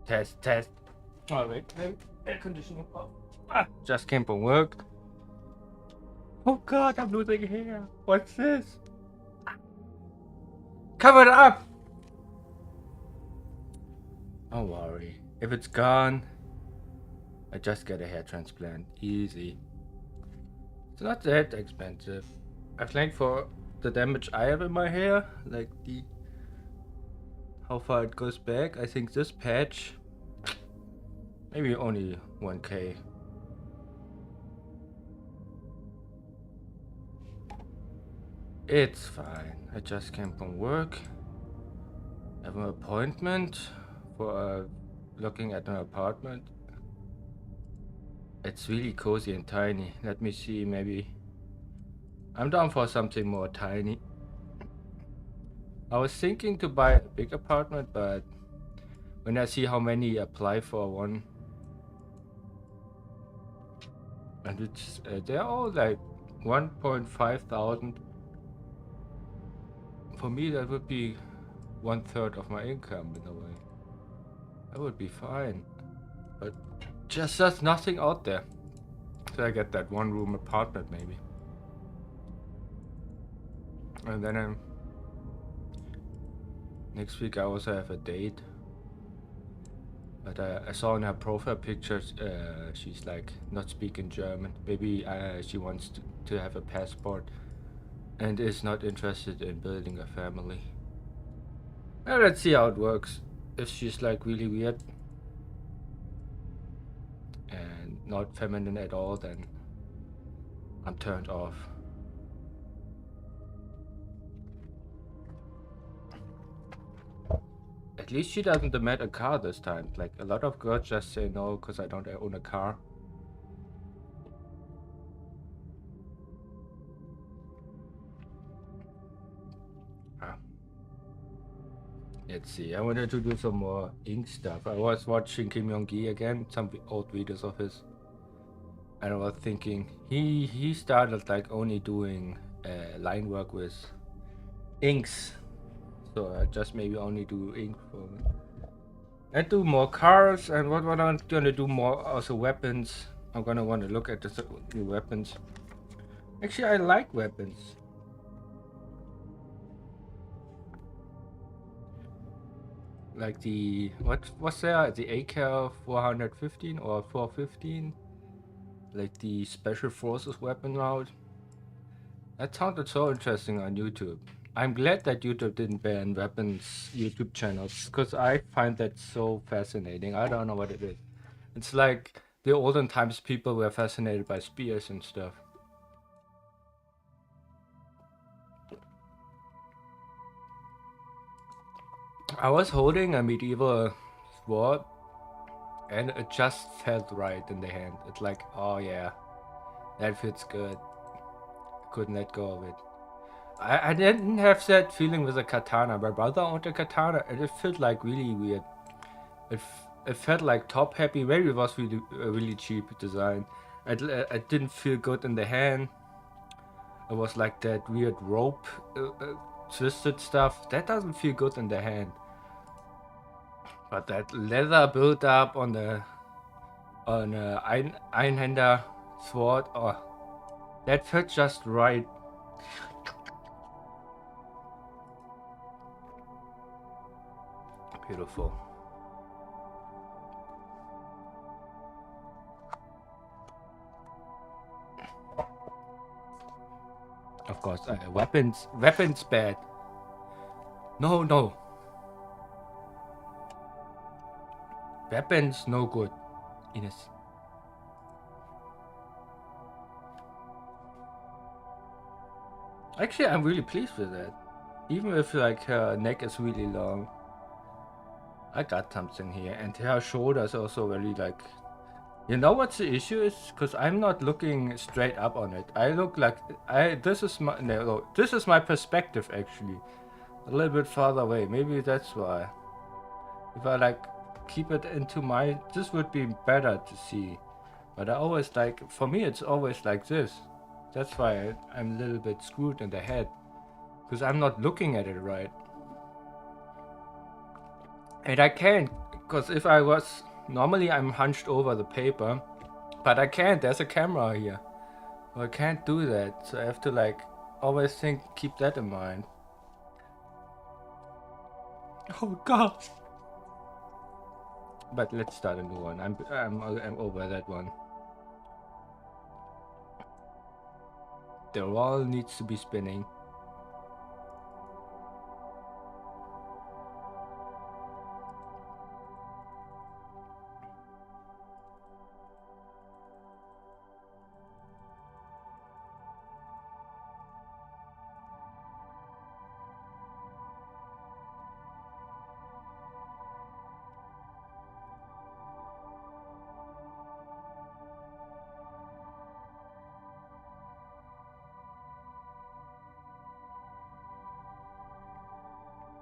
Test. Oh wait, air conditioning off. Just came from work. Oh god, I'm losing hair. What's this? Cover it up! Don't worry. If it's gone, I just get a hair transplant. Easy. It's not that expensive. I think for the damage I have in my hair, like how far it goes back, I think this patch, maybe only 1K. It's fine. I just came from work. I have an appointment for looking at an apartment. It's really cozy and tiny. Let me see, maybe. I'm down for something more tiny. I was thinking to buy a big apartment, but when I see how many apply for one, and it's they're all like 1.5 thousand. For me, that would be 1/3 of my income in a way. That would be fine, but just there's nothing out there. So I get that one room apartment maybe, and then next week I also have a date. But I saw in her profile pictures, she's like not speaking German. Maybe she wants to have a passport and is not interested in building a family. Well, let's see how it works. If she's like really weird and not feminine at all, then I'm turned off. At least she doesn't demand a car this time. Like a lot of girls just say no because I don't own a car. Let's see, I wanted to do some more ink stuff. I was watching Kim Yong-gi again, some old videos of his. And I was thinking, he started like only doing line work with inks. So I just maybe only do ink for me. And do more cars, and what I'm gonna do more also weapons. I'm gonna want to look at the new weapons. Actually, I like weapons. Like the, what was there? The AK 415 or 415? Like the special forces weapon route. That sounded so interesting on YouTube. I'm glad that YouTube didn't ban weapons YouTube channels, because I find that so fascinating. I don't know what it is. It's like the olden times people were fascinated by spears and stuff. I was holding a medieval sword and it just felt right in the hand. It's like, oh yeah, that fits good. Couldn't let go of it. I didn't have that feeling with a katana. My brother owned a katana and it felt like really weird. It felt like top heavy. Maybe it was really really cheap design. It didn't feel good in the hand. It was like that weird rope twisted stuff. That doesn't feel good in the hand. But that leather built up on a Einhänder sword, oh, that felt just right. Beautiful. Of course, weapons bad. No. Weapons no good. Ines. Actually, I'm really pleased with that. Even if like her neck is really long. I got something here, and her shoulders also very like. You know what the issue is? Because I'm not looking straight up on it. I look like this is my perspective actually. A little bit farther away. Maybe that's why. If I like keep it into my, this would be better to see. But I always like, for me it's always like this. That's why I'm a little bit screwed in the head. Because I'm not looking at it right. And I can't Because if I was normally I'm hunched over the paper, but I can't. There's a camera here. I can't do that. So I have to like always keep that in mind. Oh God. But let's start a new one. I'm over that one. The roll needs to be spinning.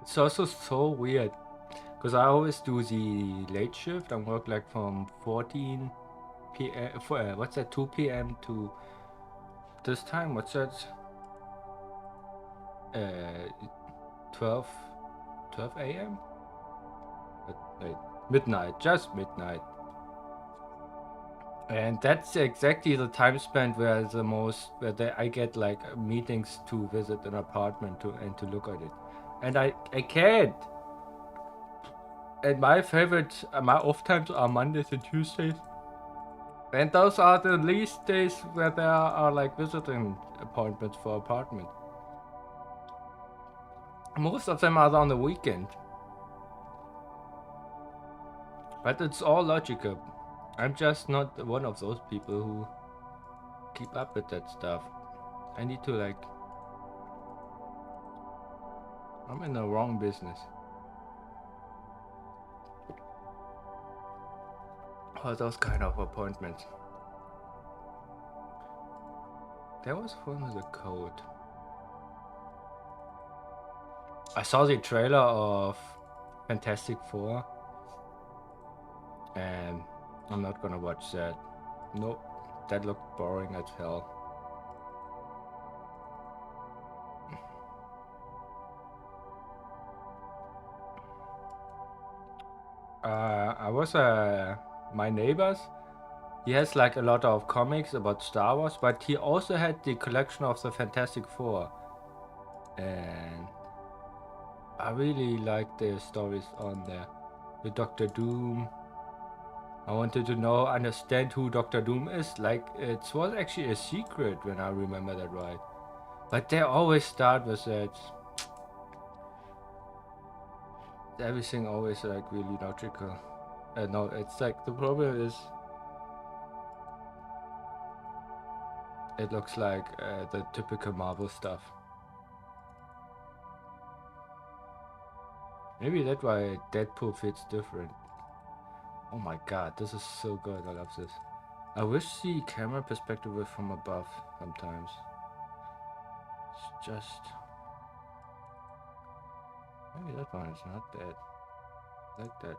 It's also so weird because I always do the late shift. I work like from 14 p.m. What's that? 2 p.m. to this time. What's that? Uh, 12 a.m. Wait, midnight, just midnight. And that's exactly the time spent where I get like meetings to visit an apartment and to look at it, and I can't. And my off times are Mondays and Tuesdays, and those are the least days where there are like visiting appointments for apartment. Most of them are on the weekend, but it's all logical. I'm just not one of those people who keep up with that stuff. I need to like. I'm in the wrong business. Oh, those kind of appointments. There was one with a code. I saw the trailer of Fantastic Four, and I'm not gonna watch that. Nope, that looked boring as hell. I was my neighbors. He has like a lot of comics about Star Wars, but he also had the collection of the Fantastic Four, and I really like the stories on there. The Doctor Doom. I wanted to understand who Doctor Doom is. Like, it was actually a secret when I remember that right. But they always start with that. Everything always like really logical. No, it's like the problem is it looks like the typical Marvel stuff. Maybe that's why Deadpool fits different. Oh my god, this is so good. I love this. I wish the camera perspective was from above sometimes. It's just. Maybe that one is not bad. Like that.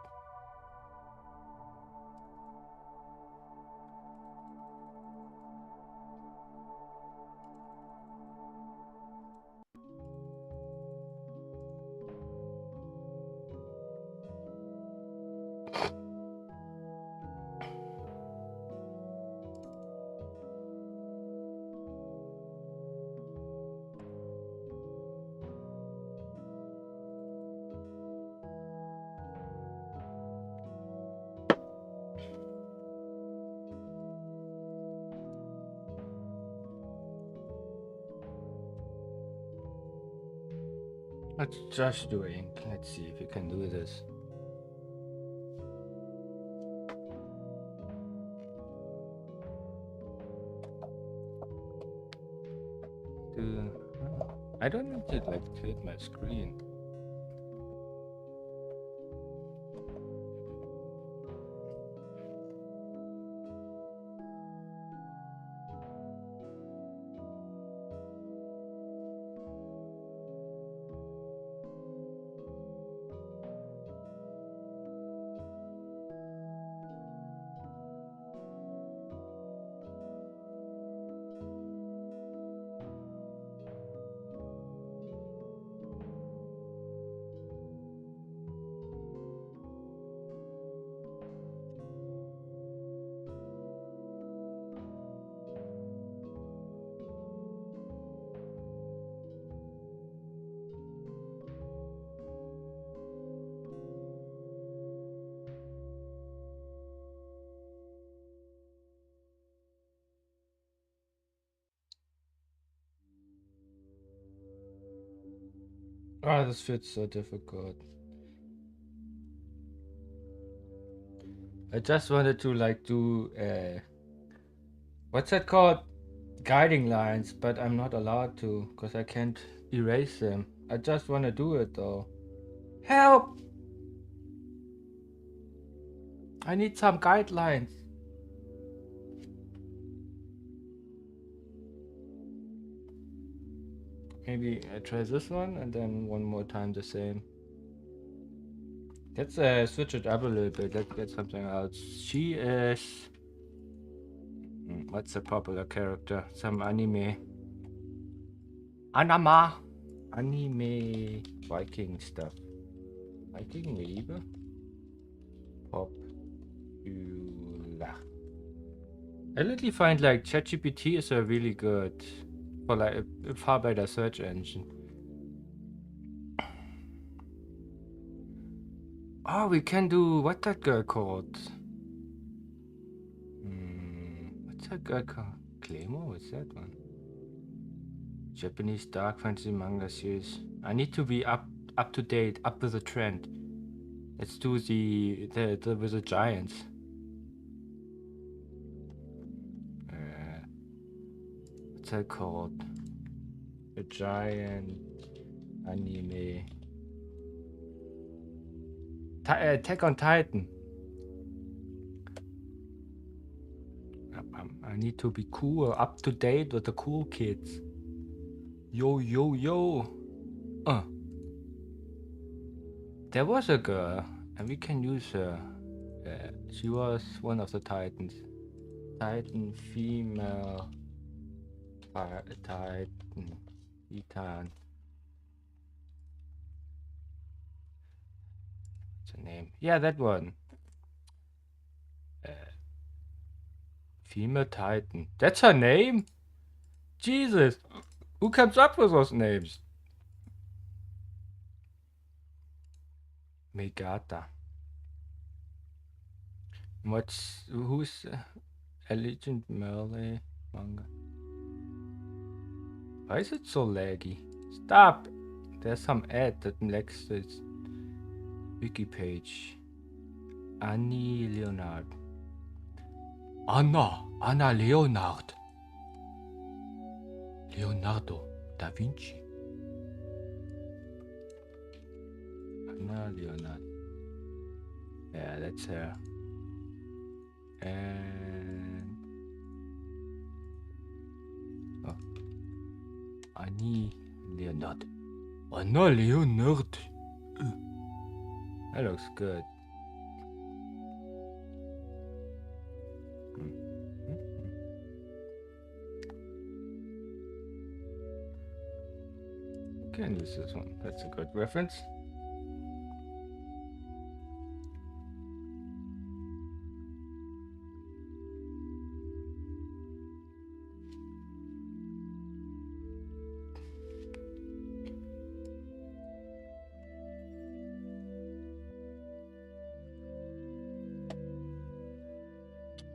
Let's just do ink. Let's see if we can do this. I don't need to like tilt my screen. Oh, this fits so difficult. I just wanted to like do what's that called? Guiding lines, but I'm not allowed to because I can't erase them. I just want to do it though. Help! I need some guidelines. Maybe I try this one and then one more time the same. Let's switch it up a little bit. Let's get something else. She is. What's a popular character? Some anime. Anama! Anime Viking stuff. Viking medieval? Popular. I literally find like ChatGPT is a really good for like a far better search engine. Oh, we can do what's that girl called? What's that girl called? Claymore? What's that one? Japanese dark fantasy manga series. I need to be up to date, up with the trend. Let's do the with the giants. What's that called? A giant anime. Attack on Titan. I need to be cool, up to date with the cool kids. Yo, yo, yo. There was a girl, and we can use her. She was one of the Titans. Titan female. Titan. Titan. What's her name? Yeah, that one. Female Titan. That's her name? Jesus. Who comes up with those names? Megata. Who's a Legend Melee manga? Why is it so laggy? Stop! There's some ad that lags this wiki page. Annie Leonard. Anna Leonard. Leonardo da Vinci. Anna Leonard. Yeah, that's her. And Annie Leonard. Anna Leonard. That looks good. Can use this one. That's a good reference.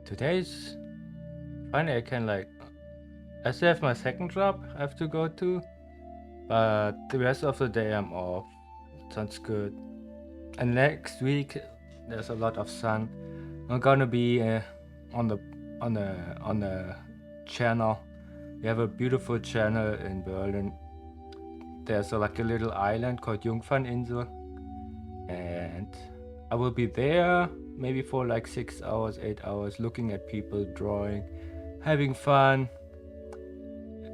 Today's finally I can like I still have my second job I have to go to, but the rest of the day I'm off. Sounds good. And next week there's a lot of sun. I'm gonna be on the channel. We have a beautiful channel in Berlin. There's like a little island called Jungferninsel, and I will be there maybe for like 6 hours, 8 hours, looking at people drawing, having fun.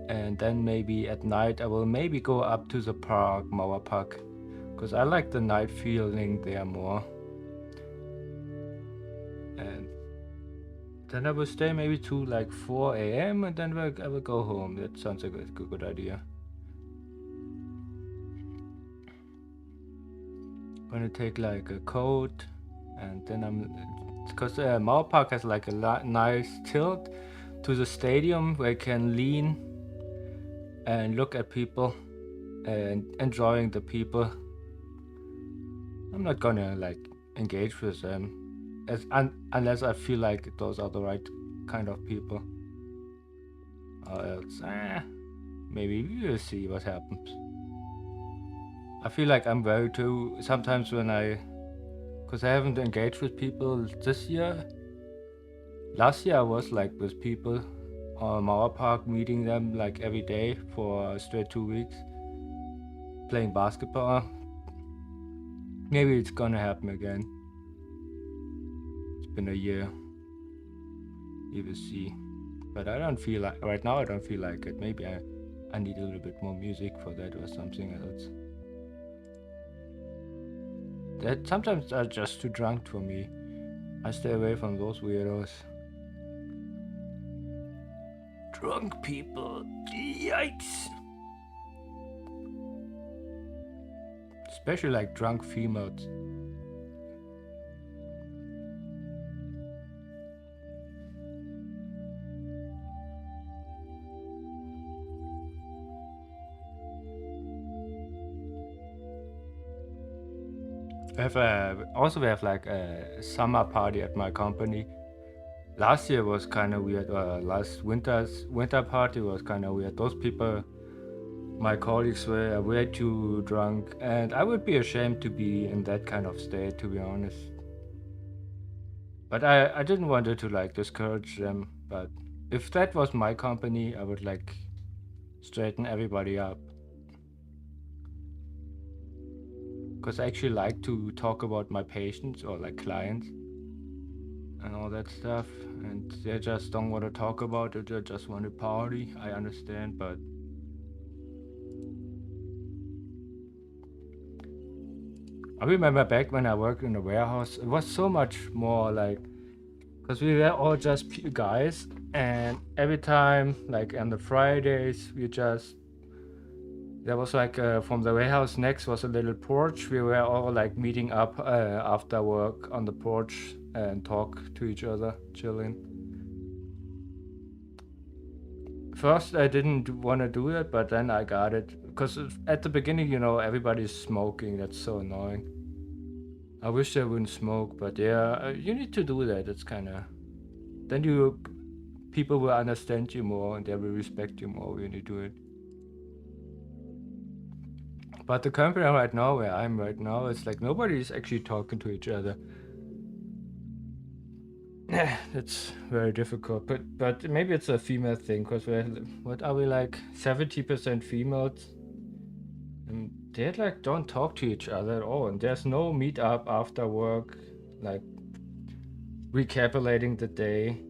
And then maybe at night I will maybe go up to the park, Mauer Park, because I like the night feeling there more. And then I will stay maybe to like 4 a.m. and then I will go home. That sounds like a good idea. Gonna take like a coat, and then because Mauer Park has like a nice tilt to the stadium where I can lean and look at people and enjoying the people. I'm not gonna like engage with them unless I feel like those are the right kind of people. Or else, maybe we will see what happens. I feel like I'm very too sometimes when because I haven't engaged with people this year. Last year I was like with people on Mauer Park, meeting them like every day for straight 2 weeks, playing basketball. Maybe it's gonna happen again. It's been a year. We will see. But I don't feel like right now. I don't feel like it. Maybe I need a little bit more music for that or something else. That sometimes are just too drunk for me. I stay away from those weirdos. Drunk people. Yikes. Especially like drunk females. We have like a summer party at my company. Last year was kind of weird. Last winter party was kind of weird. Those people, my colleagues, were way too drunk, and I would be ashamed to be in that kind of state, to be honest. But I didn't want it to like discourage them. But if that was my company, I would like straighten everybody up. Because I actually like to talk about my patients or like clients and all that stuff. And they just don't want to talk about it, they just want to party. I understand, but I remember back when I worked in the warehouse, it was so much more like, because we were all just guys, and every time, like on the Fridays, we just there was like from the warehouse next was a little porch. We were all like meeting up after work on the porch and talk to each other, chilling. First, I didn't want to do it, but then I got it because at the beginning, everybody's smoking. That's so annoying. I wish I wouldn't smoke, but yeah, you need to do that. It's kind of then you people will understand you more and they will respect you more when you do it. But the company right now, where I'm right now, it's like nobody's actually talking to each other. It's very difficult, but maybe it's a female thing because we're what are we like 70% females, and they like don't talk to each other at all, and there's no meet up after work, like recapitulating the day.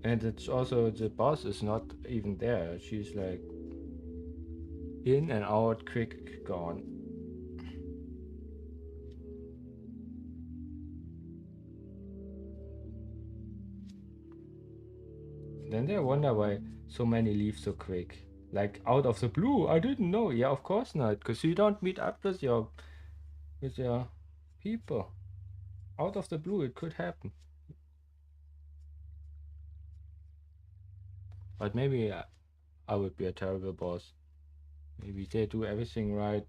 And it's also the boss is not even there. She's like in and out, quick, gone. Then they wonder why so many leave so quick. Like out of the blue. I didn't know. Yeah, of course not, because you don't meet up with your people. Out of the blue, it could happen. But maybe I would be a terrible boss. Maybe they do everything right.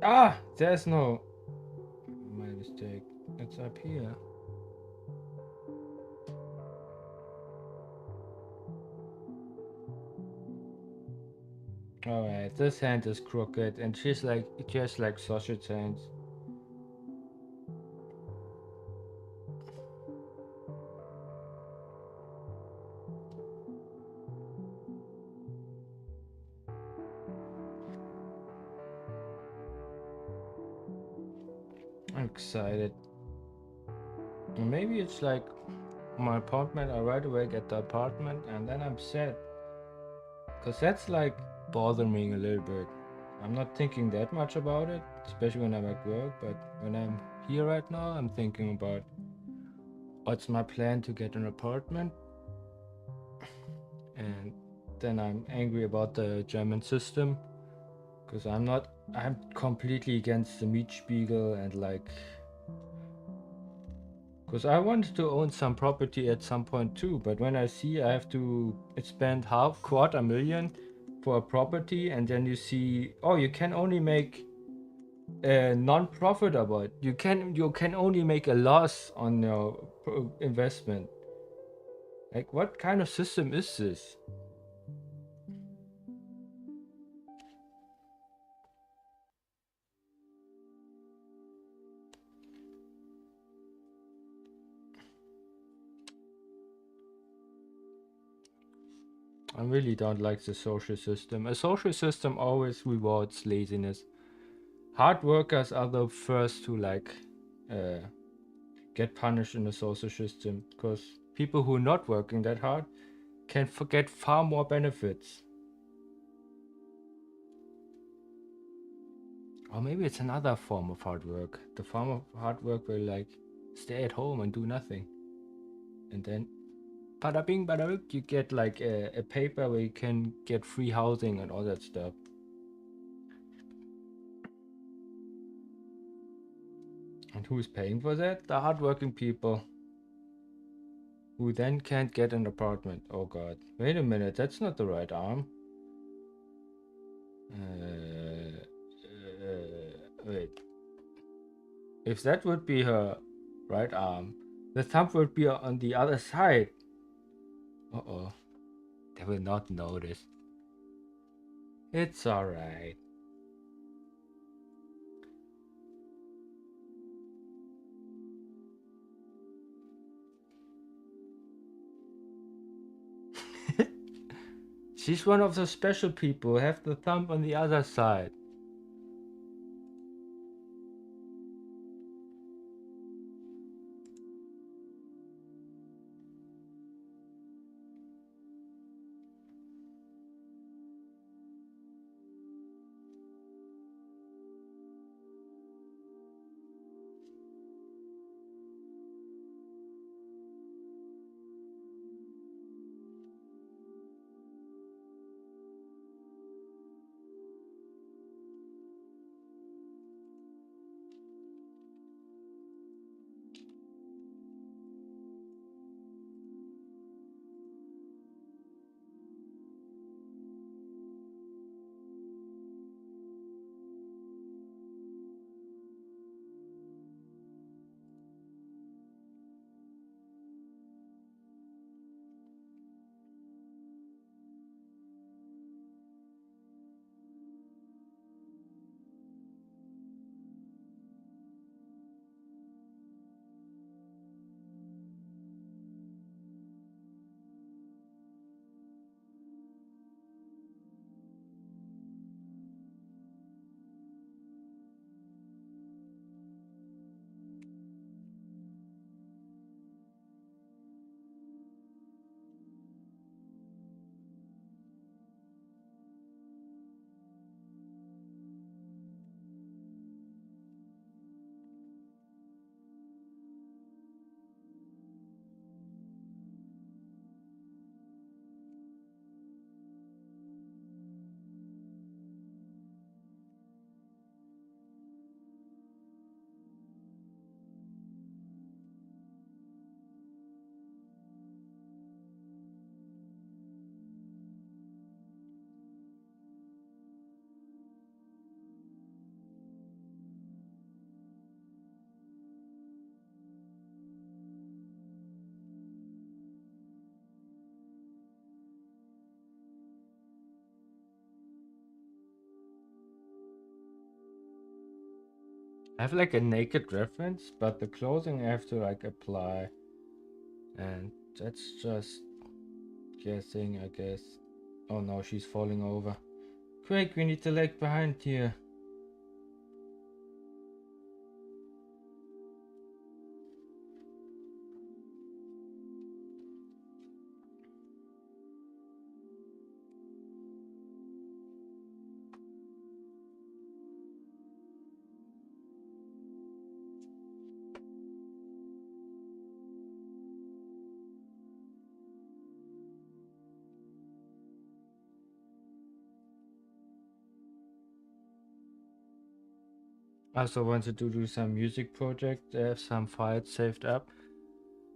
Ah, there's no. My mistake. It's up here. Alright, this hand is crooked, and she's like just like sausage hands. I'm excited. And maybe it's like my apartment. I right away get the apartment, and then I'm sad, cause that's like bothering me a little bit. I'm not thinking that much about it, especially when I'm at work. But when I'm here right now, I'm thinking about what's my plan to get an apartment, and then I'm angry about the German system, because I'm completely against the Mietspiegel and like, because I wanted to own some property at some point too, but when I see I have to spend half quarter million for a property, and then you see, oh, you can only make a non-profit about it. You can only make a loss on your investment. Like, what kind of system is this? I really don't like the social system. A social system always rewards laziness. Hard workers are the first to like uh, get punished in the social system, because people who are not working that hard can get far more benefits. Or maybe it's another form of hard work. The form of hard work will like stay at home and do nothing, and then bada bing bada boom, you get like a paper where you can get free housing and all that stuff. And who's paying for that? The hardworking people who then can't get an apartment. Oh god. Wait a minute, that's not the right arm. Wait. If that would be her right arm, the thumb would be on the other side. Uh oh. They will not notice. It's alright. She's one of the special people who have the thumb on the other side. I have like a naked reference, but the clothing I have to like apply. And that's just guessing, I guess. Oh no, she's falling over. Quick, we need to lag behind here. I also wanted to do some music project. I have some files saved up,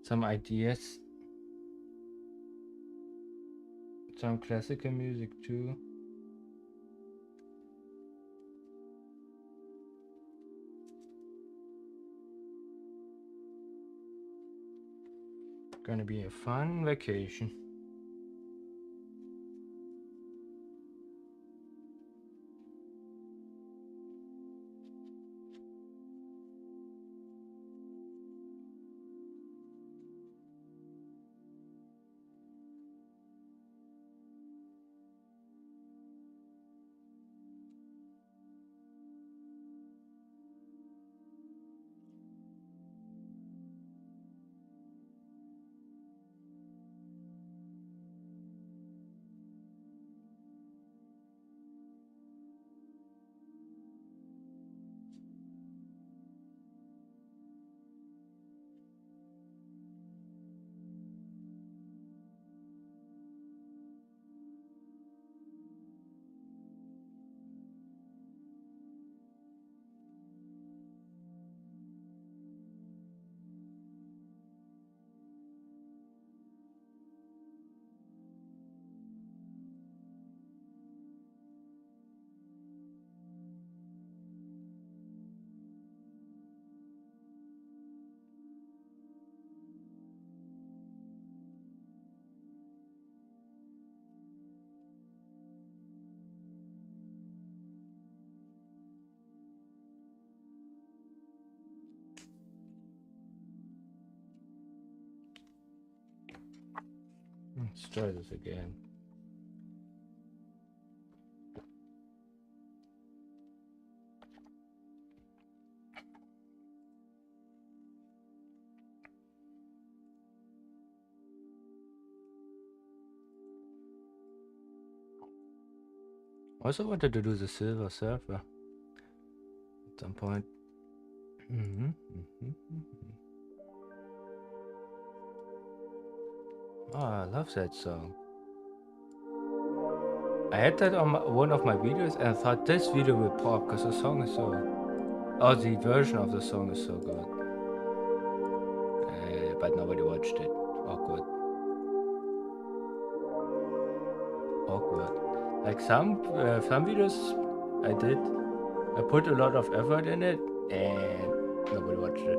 some ideas, some classical music too. Gonna be a fun vacation. Let's try this again. Also wanted to do the Silver Surfer at some point. Oh, I love that song. I had that on one of my videos and I thought this video will pop because the song is so... Oh, the version of the song is so good. But nobody watched it. Awkward. Awkward. Like some videos I did, I put a lot of effort in it and nobody watched it.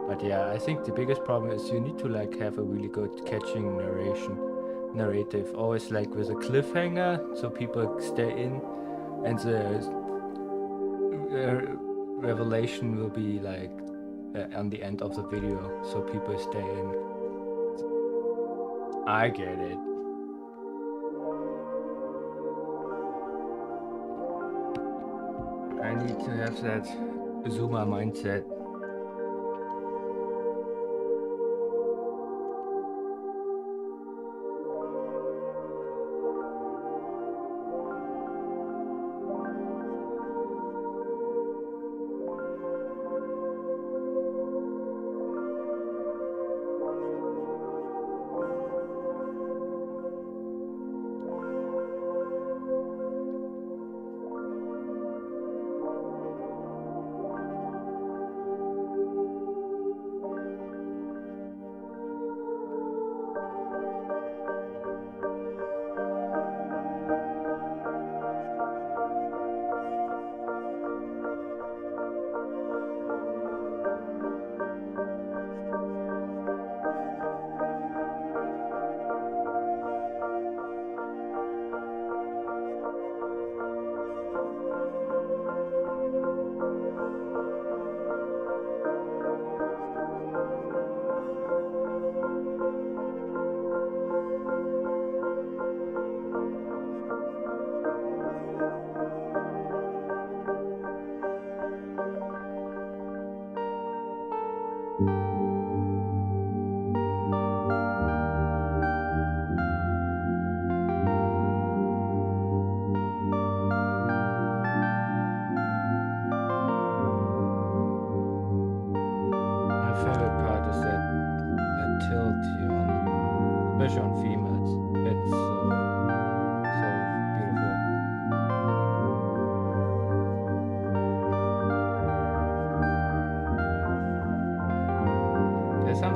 But yeah, I think the biggest problem is you need to like have a really good catching narrative, always like with a cliffhanger, so people stay in, and the revelation will be like on the end of the video, so people stay in. I get it. I need to have that Zoomer mindset.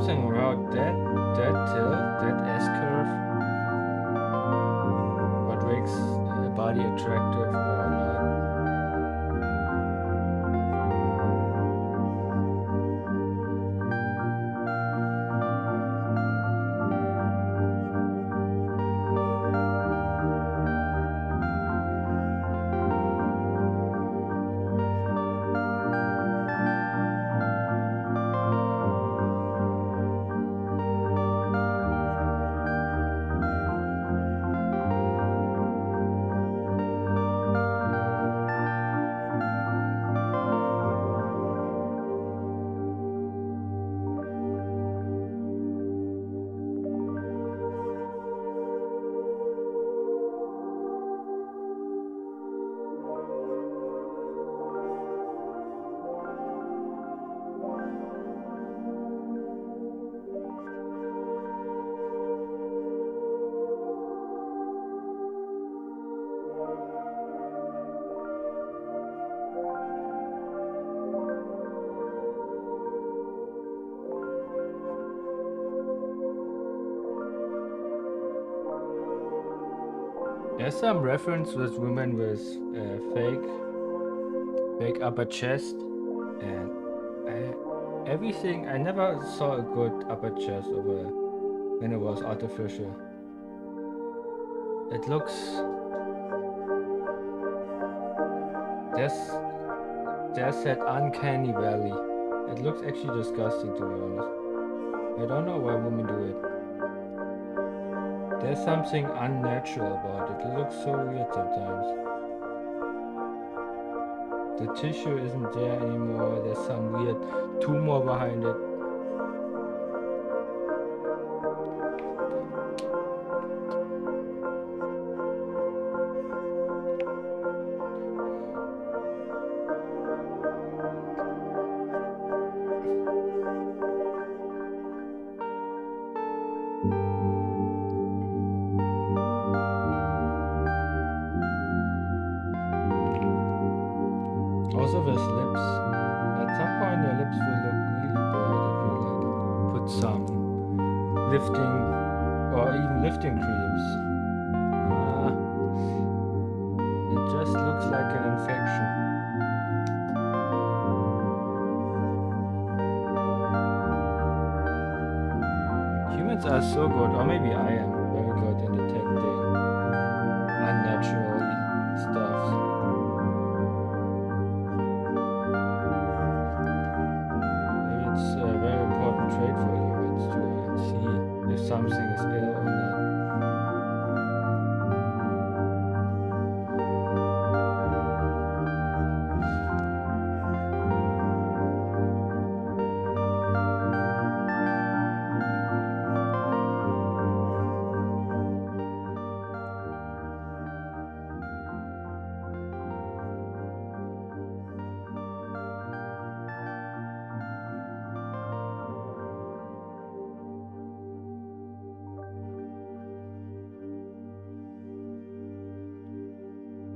something about that tilt, that S curve, what makes a body attractive or not. There's some reference with women with fake upper chest, and everything. I never saw a good upper chest when it was artificial. It looks there's that uncanny valley. It looks actually disgusting, to be honest. I don't know why women do it. There's something unnatural about it. It looks so weird sometimes. The tissue isn't there anymore. There's some weird tumor behind it. Also with lips. At some point the lips will look really bad if you like put some lifting or even lifting creams. It just looks like an infection. Humans are so good, or maybe I am very good in detecting unnatural stuff. Maybe it's a very important trait for humans to see if something is ill or not.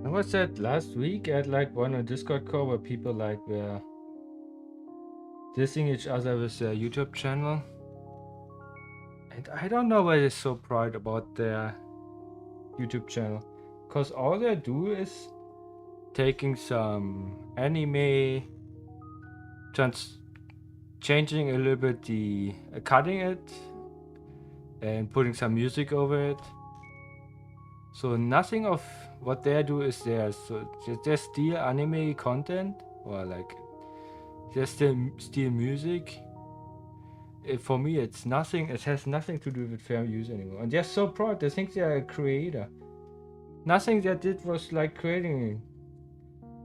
I was that last week at like one a Discord call where people like were dissing each other with their YouTube channel. And I don't know why they're so proud about their YouTube channel. Cause all they do is taking some anime, just changing a little bit cutting it and putting some music over it. So nothing of what they do is there. So they steal anime content or like they steal music. For me, it's nothing. It has nothing to do with fair use anymore. And they're so proud. They think they're a creator. Nothing they did was like creating.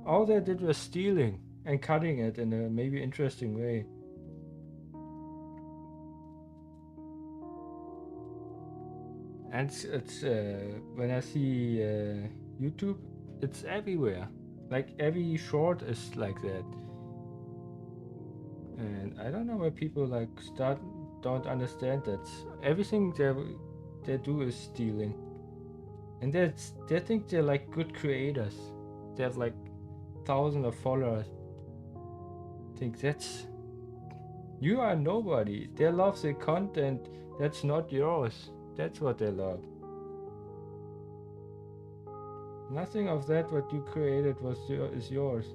All they did was stealing and cutting it in a maybe interesting way. And it's when I see YouTube, it's everywhere. Like every short is like that. And I don't know why people like don't understand that everything they do is stealing. And they think they're like good creators. They have like thousands of followers. I think that's You are nobody. They love the content that's not yours. That's what they love. Nothing of that what you created is yours.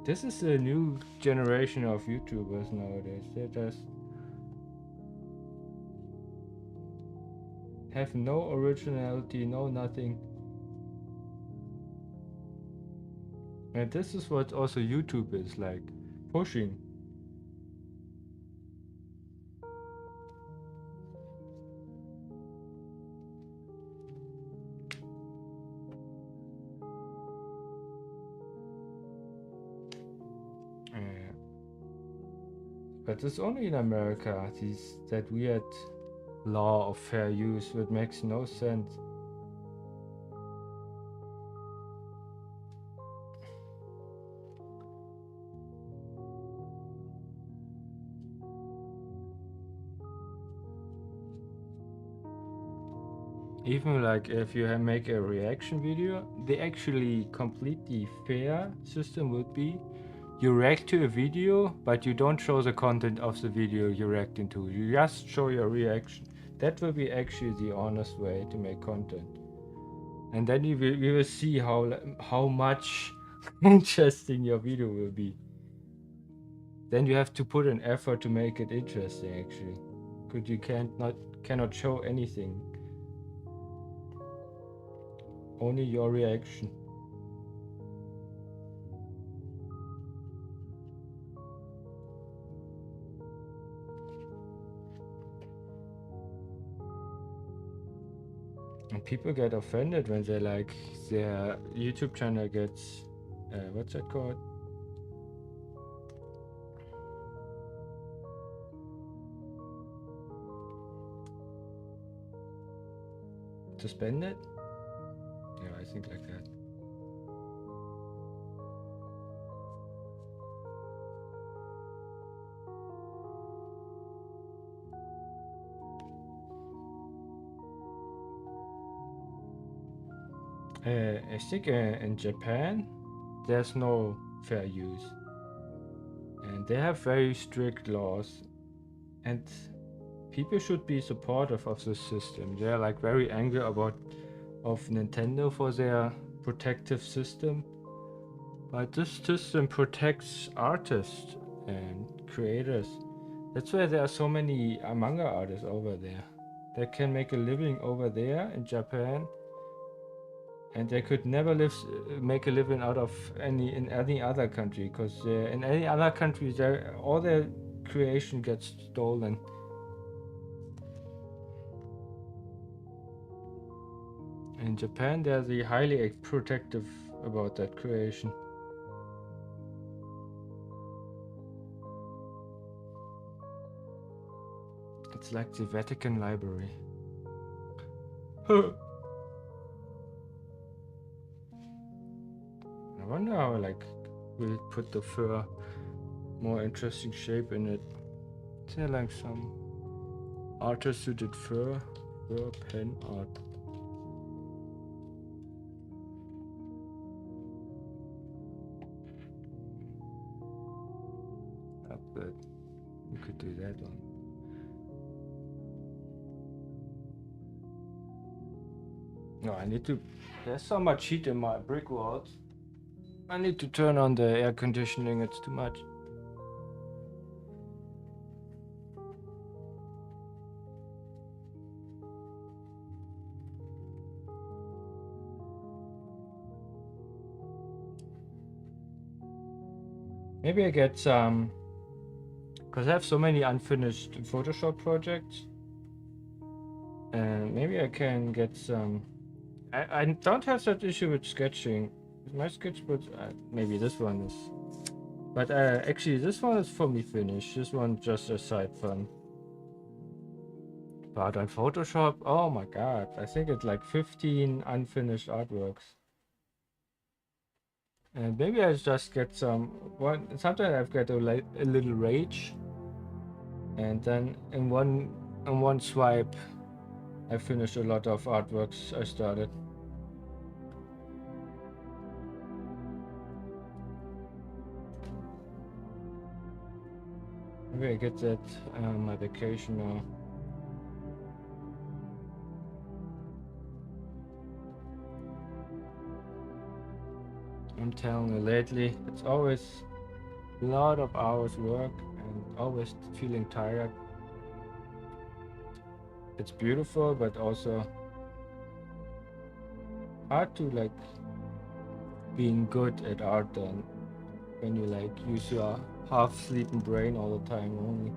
This is a new generation of YouTubers nowadays. They just have no originality, no nothing. And this is what also YouTube is like, pushing. But it's only in America, that weird law of fair use, which makes no sense. Even like if you make a reaction video, the actually completely fair system would be you react to a video, but you don't show the content of the video you're reacting to. You just show your reaction. That will be actually the honest way to make content. And then we will see how much interesting your video will be. Then you have to put an effort to make it interesting actually. Because you cannot show anything. Only your reaction. And people get offended when they like their YouTube channel gets what's that called? Suspended? Yeah, I think like that. I think in Japan, there's no fair use. And they have very strict laws. And people should be supportive of this system. They're like very angry of Nintendo for their protective system. But this system protects artists and creators. That's why there are so many manga artists over there. They can make a living over there in Japan, and they could never make a living out of in any other country, because in any other country, all their creation gets stolen. In Japan, they're highly protective about that creation. It's like the Vatican Library. I wonder how we'll put the fur more interesting shape in it. Is there like some artist who did fur pen art? Not good. We could do that one. No, I need to. There's so much heat in my brick walls. I need to turn on the air conditioning. It's too much. Maybe I get some, because I have so many unfinished Photoshop projects, and maybe I can get some. I don't have that issue with sketching. My sketchbook, maybe this one is, but actually this one is for me finished. This one just a side fun. But on Photoshop, oh my god, I think it's like 15 unfinished artworks. And maybe I just get sometimes I've got a little rage, and then in one swipe I finished a lot of artworks I started. Maybe I get that my vacation now. I'm telling you, lately it's always a lot of hours work and always feeling tired. It's beautiful, but also hard to like being good at art then when you like use your half sleeping brain all the time only.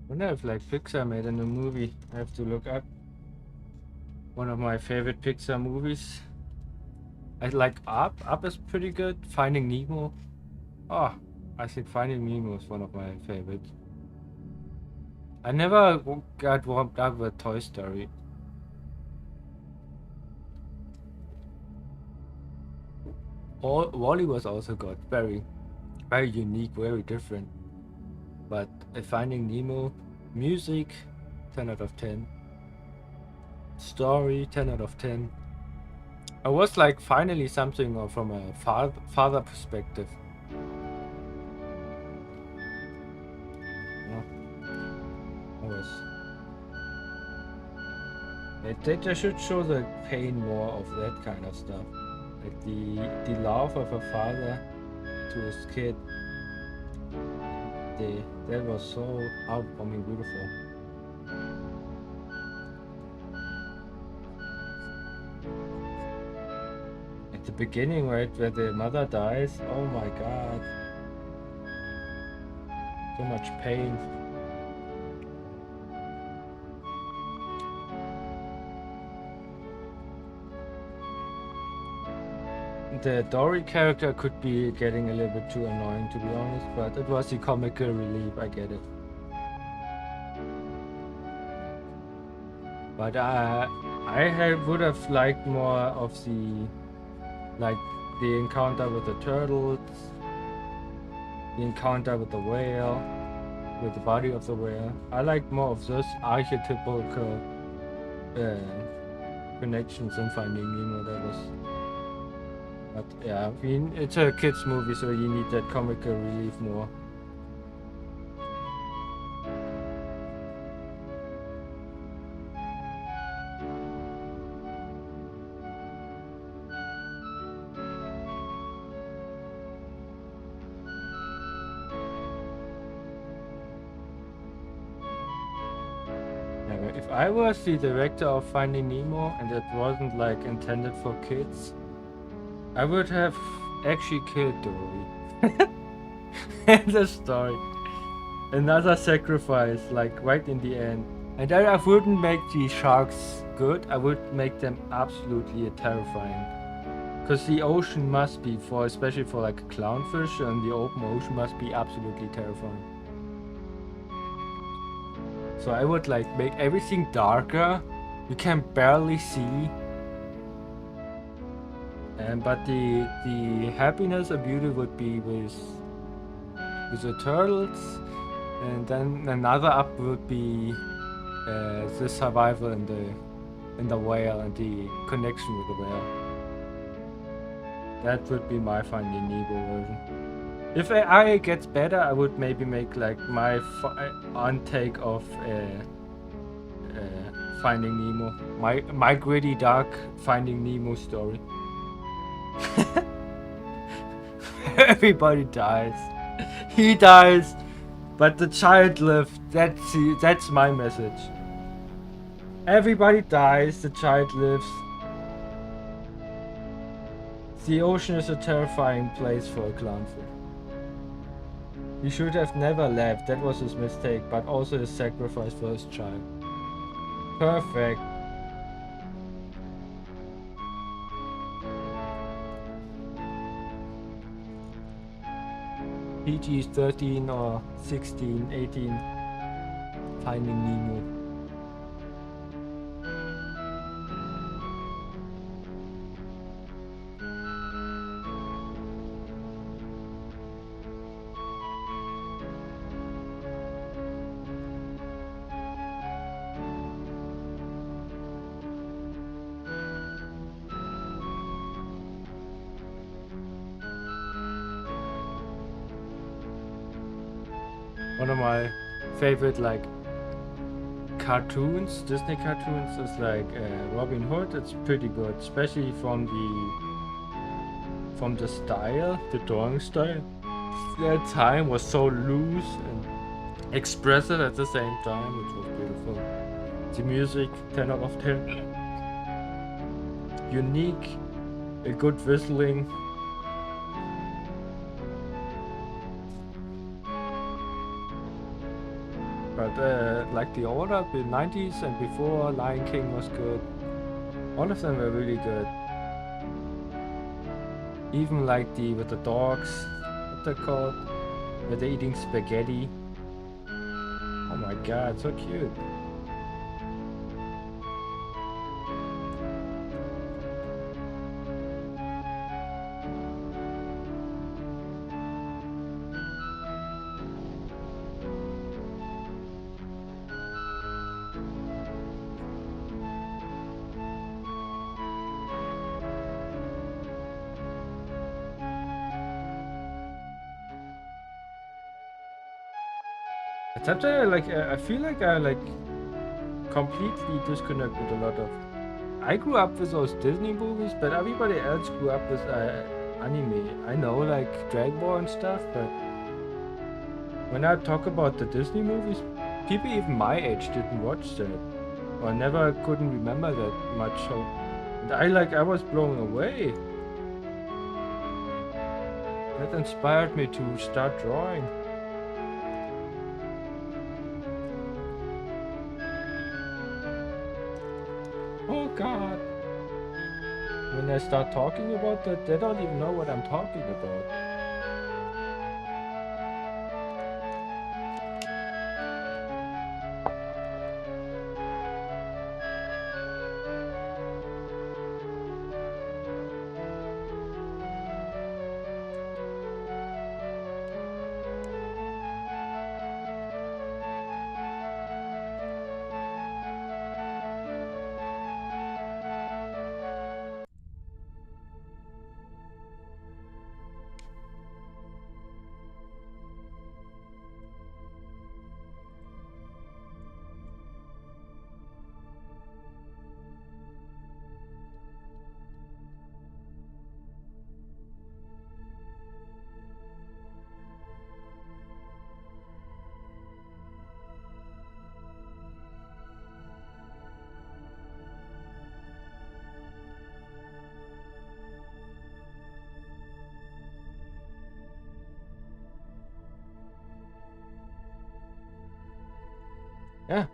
I wonder if like Pixar made a new movie. I have to look up one of my favorite Pixar movies. I like Up. Up is pretty good. Finding Nemo. Oh, I think Finding Nemo is one of my favorites. I never got warmed up with Toy Story. Wally was also good. Very, very unique, very different. But Finding Nemo, music, 10 out of 10. Story, 10 out of 10. I was like finally something from a father perspective. Yeah, I was. They should show the pain more of that kind of stuff, like the love of a father to his kid. That was so heartwarming, beautiful. At the beginning, right, where the mother dies, oh my god, so much pain. The Dory character could be getting a little bit too annoying, to be honest, but it was the comical relief, I get it. But would have liked more of like, the encounter with the turtles, the encounter with the whale, with the body of the whale. I like more of those archetypical connections in Finding Nemo. That was, but yeah, I mean, it's a kids movie, so you need that comical relief more. If I was the director of Finding Nemo and it wasn't like intended for kids, I would have actually killed Dory. In the story. Another sacrifice, like right in the end. And then I wouldn't make the sharks good, I would make them absolutely terrifying. Because the ocean must be, for especially for like a clownfish, and the open ocean must be absolutely terrifying. So I would like make everything darker. You can barely see. And but the happiness and beauty would be with the turtles, and then another up would be the survival in the whale and the connection with the whale. That would be my Finding Nemo version. If AI gets better, I would maybe make like my on-take of Finding Nemo. My gritty dark Finding Nemo story. Everybody dies. He dies, but the child lived. That's my message. Everybody dies, the child lives. The ocean is a terrifying place for a clownfish. He should have never left, that was his mistake, but also his sacrifice for his child. Perfect. PG 13 or 16, 18. Finding Nemo. One of my favorite like cartoons, Disney cartoons, is like Robin Hood. It's pretty good, especially from the style, the drawing style. That time was so loose and expressive at the same time, which was beautiful. The music, 10 out of 10. Unique, a good whistling. But like the order, the 90s and before, Lion King was good. All of them were really good. Even like with the dogs, what they're called, where they're eating spaghetti. Oh my god, so cute. Except I feel like I like completely disconnect with a lot of. I grew up with those Disney movies, but everybody else grew up with anime. I know like Dragon Ball and stuff, but when I talk about the Disney movies, people even my age didn't watch that, or never couldn't remember that much. So, and I was blown away. That inspired me to start drawing. Oh god. When I start talking about that, they don't even know what I'm talking about. Yeah.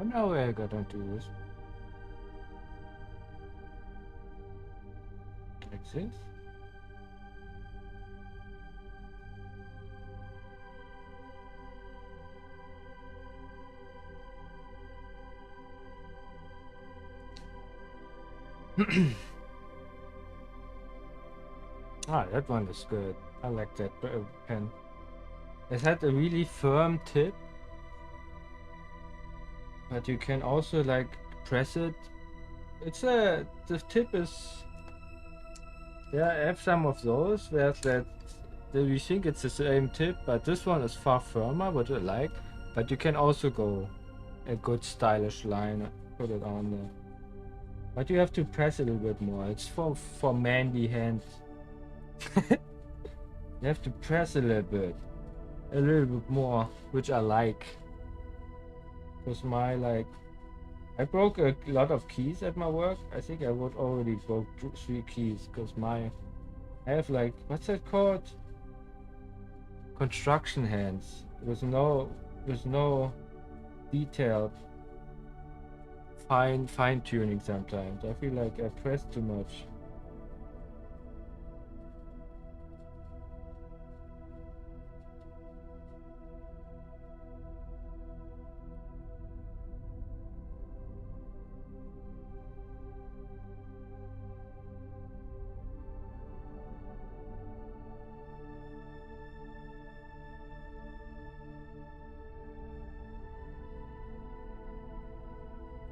wonder how I gotta do this. Like this? Ah, that one is good. I like that pen. It had a really firm tip, but you can also like press it. The tip is, yeah, I have some of those where that we think it's the same tip, but this one is far firmer, what I like. But you can also go a good stylish line, put it on there. But you have to press a little bit more. It's for manly hands. You have to press a little bit more, which I like. Because I broke a lot of keys at my work. I think I would already broke 3 keys because I have like, what's that called? Construction hands with no detailed fine tuning sometimes. I feel like I press too much.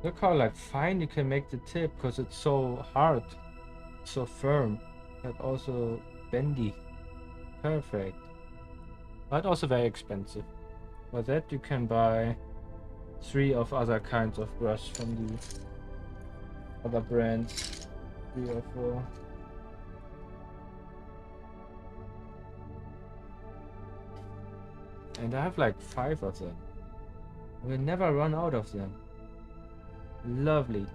Look how like fine you can make the tip because it's so hard, so firm, but also bendy. Perfect. But also very expensive. For that you can buy 3 of other kinds of brush from the other brands. 3 or 4. And I have like 5 of them. I will never run out of them. Lovely.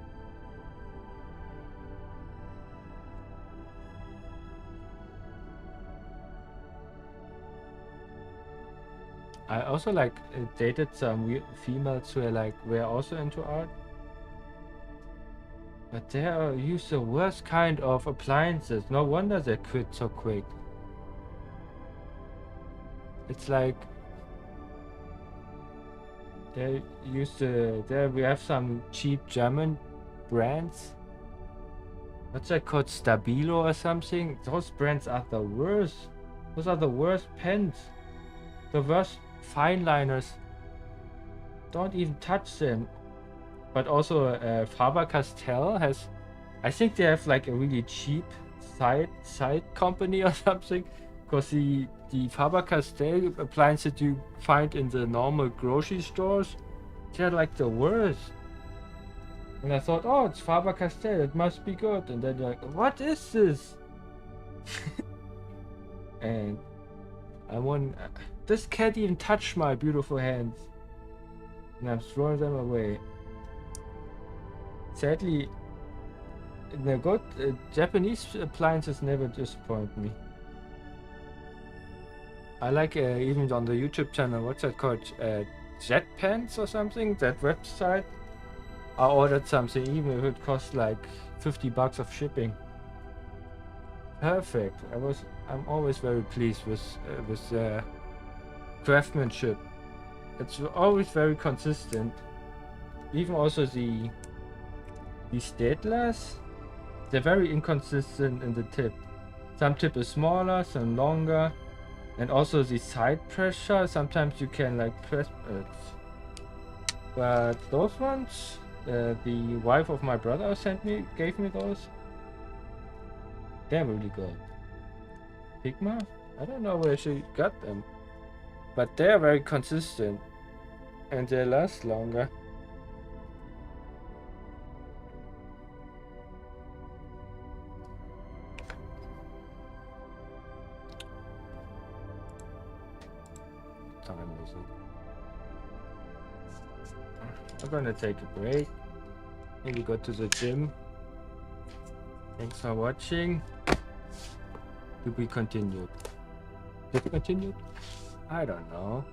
I also like dated some females who were also into art. But they use the worst kind of appliances. No wonder they quit so quick. It's like there we have some cheap German brands. What's that called? Stabilo or something? Those brands are the worst. Those are the worst pens. The worst fine liners. Don't even touch them. But also Faber-Castell has, I think they have like a really cheap side company or something. Because the Faber-Castell appliances you find in the normal grocery stores, they're like the worst. And I thought, oh, it's Faber-Castell, it must be good. And then you're like, what is this? And this can't even touch my beautiful hands. And I'm throwing them away. Sadly, the good Japanese appliances never disappoint me. I like even on the YouTube channel, what's that called? Jet Pants or something? That website. I ordered something even if it cost like $50 of shipping. Perfect. I'm always very pleased with craftsmanship. It's always very consistent. Even also the Staedtlers, they're very inconsistent in the tip. Some tip is smaller, some longer. And also the side pressure, sometimes you can like press it. But those ones, the wife of my brother gave me those. They're really good. Pigma? I don't know where she got them. But they're very consistent. And they last longer. Time is it? I'm gonna take a break. Maybe go to the gym. Thanks for watching. To be continued. Did it continued? I don't know.